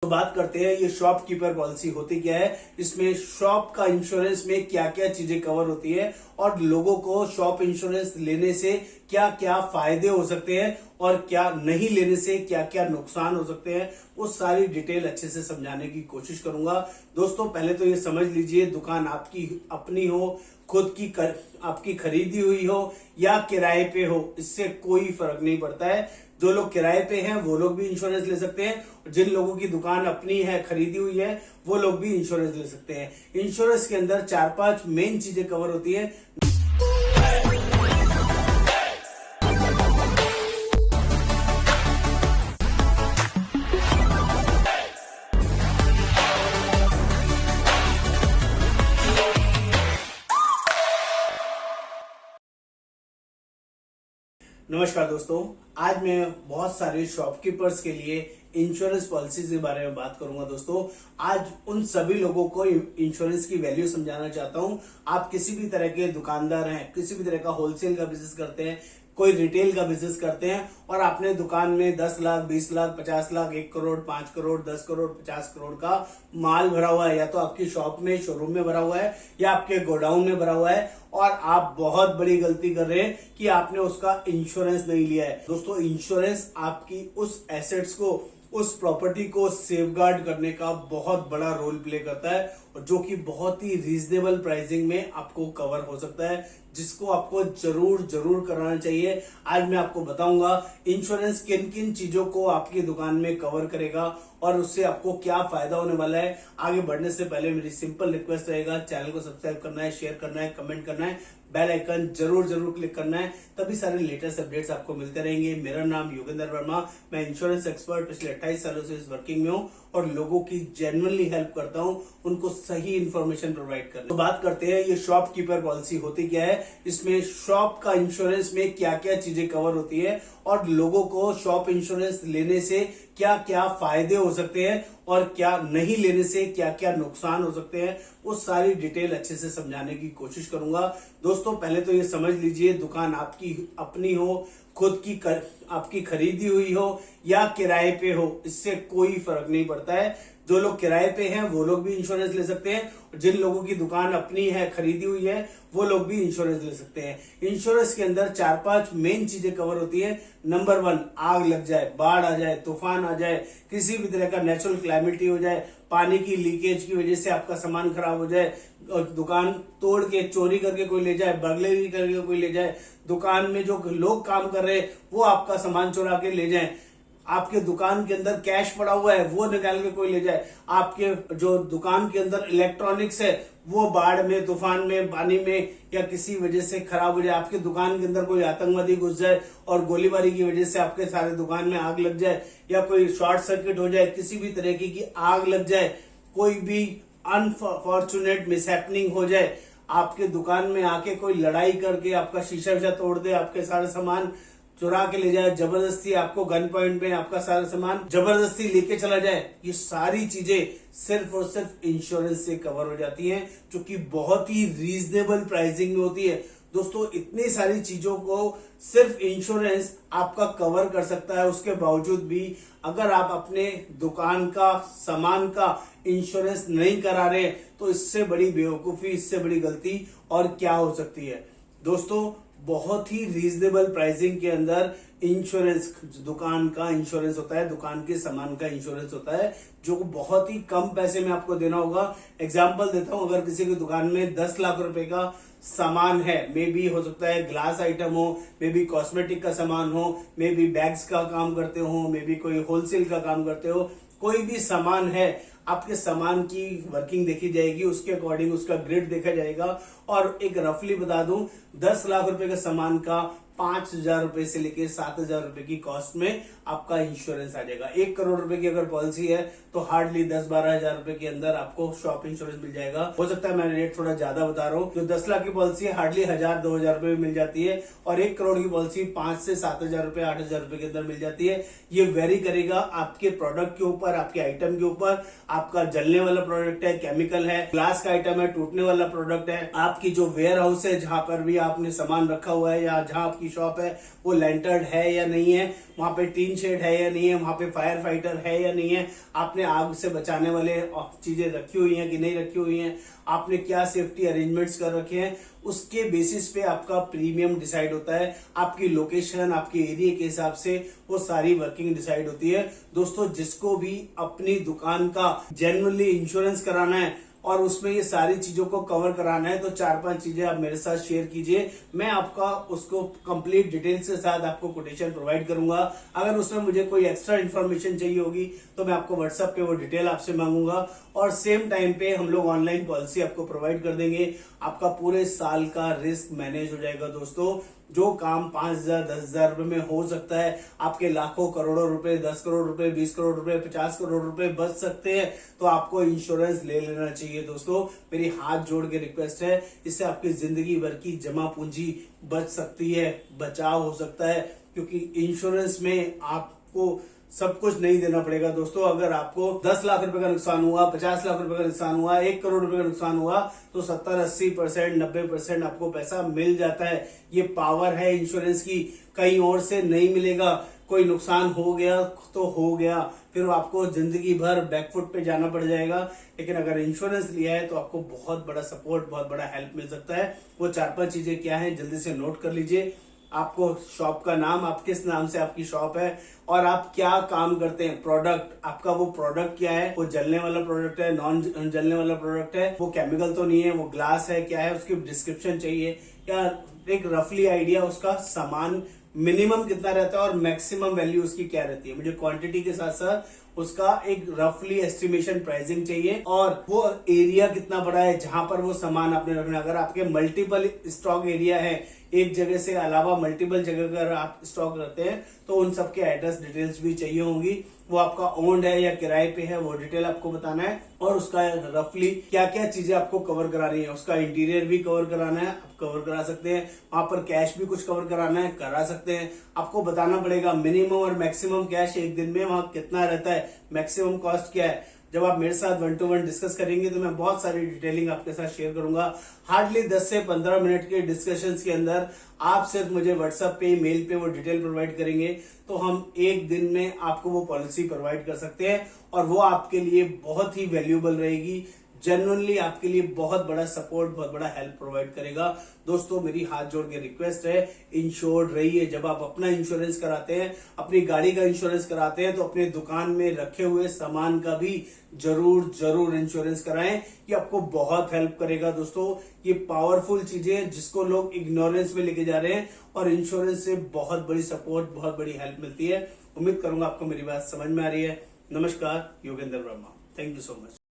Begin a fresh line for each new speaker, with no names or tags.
तो बात करते हैं ये शॉपकीपर पॉलिसी होती क्या है, इसमें शॉप का इंश्योरेंस में क्या क्या चीजें कवर होती है और लोगों को शॉप इंश्योरेंस लेने से क्या क्या फायदे हो सकते हैं और क्या नहीं लेने से क्या क्या नुकसान हो सकते हैं, वो सारी डिटेल अच्छे से समझाने की कोशिश करूंगा। दोस्तों पहले तो ये समझ लीजिए, दुकान आपकी अपनी हो, खुद की आपकी खरीदी हुई हो या किराए पे हो, इससे कोई फर्क नहीं पड़ता है। जो लोग किराए पे हैं वो लोग भी इंश्योरेंस ले सकते हैं और जिन लोगों की दुकान अपनी है, खरीदी हुई है, वो लोग भी इंश्योरेंस ले सकते हैं। इंश्योरेंस के अंदर 4-5 मेन चीजें कवर होती है। नमस्कार दोस्तों, आज मैं बहुत सारे शॉपकीपर्स के लिए इंश्योरेंस पॉलिसी के बारे में बात करूंगा। दोस्तों आज उन सभी लोगों को इंश्योरेंस की वैल्यू समझाना चाहता हूं। आप किसी भी तरह के दुकानदार हैं, किसी भी तरह का होलसेल का बिजनेस करते हैं, कोई रिटेल का बिजनेस करते हैं और आपने दुकान में 10 लाख, 20 लाख, 50 लाख, 1 करोड़, 5 करोड़, 10 करोड़, 50 करोड़ का माल भरा हुआ है, या तो आपकी शॉप में, शोरूम में भरा हुआ है या आपके गोडाउन में भरा हुआ है, और आप बहुत बड़ी गलती कर रहे हैं कि आपने उसका इंश्योरेंस नहीं लिया है। दोस्तों इंश्योरेंस आपकी उस एसेट्स को, उस प्रॉपर्टी को सेफगार्ड करने का बहुत बड़ा रोल प्ले करता है, और जो कि बहुत ही रीजनेबल प्राइसिंग में आपको कवर हो सकता है, जिसको आपको जरूर कराना चाहिए। आज मैं आपको बताऊंगा इंश्योरेंस किन किन चीजों को आपकी दुकान में कवर करेगा और उससे आपको क्या फायदा होने वाला है। आगे बढ़ने से पहले मेरी सिंपल रिक्वेस्ट रहेगा, चैनल को सब्सक्राइब करना है, शेयर करना है, कमेंट करना है, बेल आइकन जरूर क्लिक करना है, तभी सारे लेटेस्ट अपडेट्स आपको मिलते रहेंगे। मेरा नाम योगेंद्र वर्मा, मैं इंश्योरेंस एक्सपर्ट पिछले 28 सालों से इस वर्किंग में हूँ और लोगों की जेन्युइनली हेल्प करता हूँ, उनको सही इंफॉर्मेशन प्रोवाइड करने। तो बात करते हैं ये शॉपकीपर पॉलिसी होती क्या है, इसमें शॉप का इंश्योरेंस में क्या क्या चीजें कवर होती है और लोगों को शॉप इंश्योरेंस लेने से क्या क्या फायदे हो सकते हैं और क्या नहीं लेने से क्या क्या नुकसान हो सकते हैं, वो सारी डिटेल अच्छे से समझाने की कोशिश करूंगा। दोस्तों पहले तो ये समझ लीजिए, दुकान आपकी अपनी हो, खुद की आपकी खरीदी हुई हो या किराए पे हो, इससे कोई फर्क नहीं पड़ता है। जो लोग किराए पे हैं वो लोग भी इंश्योरेंस ले सकते हैं और जिन लोगों की दुकान अपनी है, खरीदी हुई है, वो लोग भी इंश्योरेंस ले सकते हैं। इंश्योरेंस के अंदर 4-5 मेन चीजें कवर होती है। नंबर 1, आग लग जाए, बाढ़ आ जाए, तूफान आ जाए, किसी भी तरह का नेचुरल क्लाइमेटी हो जाए, पानी की लीकेज की वजह से आपका सामान खराब हो जाए, दुकान तोड़ के चोरी करके कोई ले जाए, बर्गलरी करके कोई ले जाए, दुकान में जो लोग काम कर रहे हैं वो आपका सामान चुरा के ले जाए, आपके दुकान के अंदर कैश पड़ा हुआ है वो निकाल के कोई ले जाए, आपके जो दुकान के अंदर इलेक्ट्रॉनिक्स है वो बाढ़ में, तूफान में, पानी में या किसी वजह से खराब हो जाए, आपके दुकान के अंदर कोई आतंकवादी घुस जाए और गोलीबारी की वजह से आपके सारे दुकान में आग लग जाए, या कोई शॉर्ट सर्किट हो जाए, किसी भी तरीके की आग लग जाए, कोई भी अनफॉर्चुनेट मिसहैपनिंग हो जाए, आपके दुकान में आके कोई लड़ाई करके आपका शीशा तोड़ दे, आपके सारे सामान चुरा के ले जाए, जबरदस्ती आपको गन पॉइंट में आपका सारा सामान जबरदस्ती लेके चला जाए, ये सारी चीजें सिर्फ और सिर्फ इंश्योरेंस से कवर हो जाती हैं, जो कि बहुत ही रीजनेबल प्राइसिंग में होती है। दोस्तों इतनी सारी चीजों को सिर्फ इंश्योरेंस आपका कवर कर सकता है। उसके बावजूद भी अगर आप अपने दुकान का सामान का इंश्योरेंस नहीं करा रहे, तो इससे बड़ी बेवकूफी, इससे बड़ी गलती और क्या हो सकती है। दोस्तों बहुत ही रीजनेबल प्राइसिंग के अंदर इंश्योरेंस, दुकान का इंश्योरेंस होता है, दुकान के सामान का इंश्योरेंस होता है, जो बहुत ही कम पैसे में आपको देना होगा। एग्जांपल देता हूं, अगर किसी की दुकान में 10 लाख रुपए का सामान है, मे बी हो सकता है ग्लास आइटम हो, मे बी कॉस्मेटिक का सामान हो, मे बी बैग्स का काम करते हो, मे बी कोई होलसेल का काम करते हो, कोई भी सामान है, आपके सामान की वर्किंग देखी जाएगी, उसके अकॉर्डिंग उसका ग्रिड देखा जाएगा, और एक रफली बता दूं, 10 लाख रुपए का सामान का 5,000 रुपए से लेके 7,000 रुपए की कॉस्ट में आपका इंश्योरेंस आ जाएगा। 1 करोड़ रुपए की अगर पॉलिसी है तो हार्डली 10-12 हजार रुपए के अंदर आपको शॉप इंश्योरेंस मिल जाएगा। हो सकता है मैं रेट थोड़ा ज्यादा बता रहा हूँ। जो 10 लाख की पॉलिसी है हार्डली 1,000-2,000 रुपए में मिल जाती है, और 1 करोड़ की पॉलिसी 5 से 7,000 रुपए, 8,000 रुपए के अंदर मिल जाती है। ये वेरी करेगा आपके प्रोडक्ट के ऊपर, आपके आइटम के ऊपर। आपका जलने वाला प्रोडक्ट है, केमिकल है, ग्लास का आइटम है, टूटने वाला प्रोडक्ट है, आपकी जो वेयर हाउस है जहां पर भी आपने सामान रखा हुआ है या जहां आपकी आपकी शॉप है वो लेंटर्ड है या नहीं है, वहां पे टीन शेड है या नहीं है, वहां पे फायर फाइटर है या नहीं है, आपने आग से बचाने वाले चीजें रखी हुई हैं कि नहीं रखी हुई हैं, आपने क्या सेफ्टी अरेंजमेंट्स कर रखे हैं, उसके बेसिस पे आपका प्रीमियम डिसाइड होता है। आपकी लोकेशन, आपके एरिया के हिसाब से वो सारी वर्किंग डिसाइड होती है। दोस्तों, जिसको भी अपनी दुकान का जेन्युइनली इंश्योरेंस कराना है और उसमें ये सारी चीजों को कवर कराना है तो 4-5 चीजें आप मेरे साथ शेयर कीजिए, मैं आपका उसको कंप्लीट डिटेल्स के साथ आपको कोटेशन प्रोवाइड करूंगा। अगर उसमें मुझे कोई एक्स्ट्रा इन्फॉर्मेशन चाहिए होगी तो मैं आपको व्हाट्सएप पे वो डिटेल आपसे मांगूंगा और सेम टाइम पे हम लोग ऑनलाइन पॉलिसी आपको प्रोवाइड कर देंगे। आपका पूरे साल का रिस्क मैनेज हो जाएगा। दोस्तों, जो काम 5,000 10,000 रुपए में हो सकता है, आपके लाखों करोड़ों रुपए, 10 करोड़ रुपए, 20 करोड़ रुपए, 50 करोड़ रुपए बच सकते हैं, तो आपको इंश्योरेंस ले लेना चाहिए। दोस्तों, मेरी हाथ जोड़ के रिक्वेस्ट है, इससे आपकी जिंदगी भर की जमा पूंजी बच सकती है, बचाव हो सकता है, क्योंकि इंश्योरेंस में आपको सब कुछ नहीं देना पड़ेगा। दोस्तों, अगर आपको 10 लाख रुपए का नुकसान हुआ, 50 लाख रुपए का नुकसान हुआ, 1 करोड़ रुपए का नुकसान हुआ, तो 70-80%, 90% आपको पैसा मिल जाता है। ये पावर है इंश्योरेंस की, कहीं और से नहीं मिलेगा। कोई नुकसान हो गया तो हो गया, फिर आपको जिंदगी भर बैकफुट पे जाना पड़ जाएगा। लेकिन अगर इंश्योरेंस लिया है तो आपको बहुत बड़ा सपोर्ट, बहुत बड़ा हेल्प मिल सकता है। वो 4-5 चीजें क्या है, जल्दी से नोट कर लीजिए। आपको शॉप का नाम, आप किस नाम से आपकी शॉप है और आप क्या काम करते हैं, प्रोडक्ट, आपका वो प्रोडक्ट क्या है, वो जलने वाला प्रोडक्ट है, नॉन जलने वाला प्रोडक्ट है, वो केमिकल तो नहीं है, वो ग्लास है, क्या है, उसकी डिस्क्रिप्शन चाहिए, या एक रफली आइडिया उसका सामान मिनिमम कितना रहता है और मैक्सिमम वैल्यू उसकी क्या रहती है। मुझे क्वांटिटी के साथ साथ उसका एक रफली एस्टिमेशन प्राइसिंग चाहिए और वो एरिया कितना बड़ा है जहां पर वो सामान आपने रखना है। अगर आपके मल्टीपल स्टॉक एरिया है, एक जगह से अलावा मल्टीपल जगह अगर आप स्टॉक रखते हैं तो उन सबके एड्रेस डिटेल्स भी चाहिए होंगी। वो आपका ओन्ड है या किराए पे है, वो डिटेल आपको बताना है और उसका रफली क्या क्या चीजें आपको कवर करानी है। उसका इंटीरियर भी कवर कराना है, आप कवर करा सकते हैं। वहां पर कैश भी कुछ कवर कराना है, करा सकते हैं। आपको बताना पड़ेगा मिनिमम और मैक्सिमम कैश एक दिन में वहां कितना रहता है, मैक्सिमम कॉस्ट क्या है। जब आप मेरे साथ 1-to-1 डिस्कस करेंगे तो मैं बहुत सारी डिटेलिंग आपके साथ शेयर करूंगा। हार्डली 10 से 15 मिनट के डिस्कशंस के अंदर आप सिर्फ मुझे व्हाट्सएप पे, मेल पे वो डिटेल प्रोवाइड करेंगे तो हम एक दिन में आपको वो पॉलिसी प्रोवाइड कर सकते हैं और वो आपके लिए बहुत ही वैल्यूएबल रहेगी। जेन्युइनली आपके लिए बहुत बड़ा सपोर्ट, बहुत बड़ा हेल्प प्रोवाइड करेगा। दोस्तों, मेरी हाथ जोड़ के रिक्वेस्ट है, इंश्योर्ड रहिए। जब आप अपना इंश्योरेंस कराते हैं, अपनी गाड़ी का इंश्योरेंस कराते हैं तो अपने दुकान में रखे हुए सामान का भी जरूर इंश्योरेंस कराएं। ये आपको बहुत हेल्प करेगा। दोस्तों, ये पावरफुल चीजें जिसको लोग इग्नोरेंस में लेके जा रहे हैं और इंश्योरेंस से बहुत बड़ी सपोर्ट, बहुत बड़ी हेल्प मिलती है। उम्मीद करूंगा आपको मेरी बात समझ में आ रही है। नमस्कार, Yogendra Verma. Thank you so much.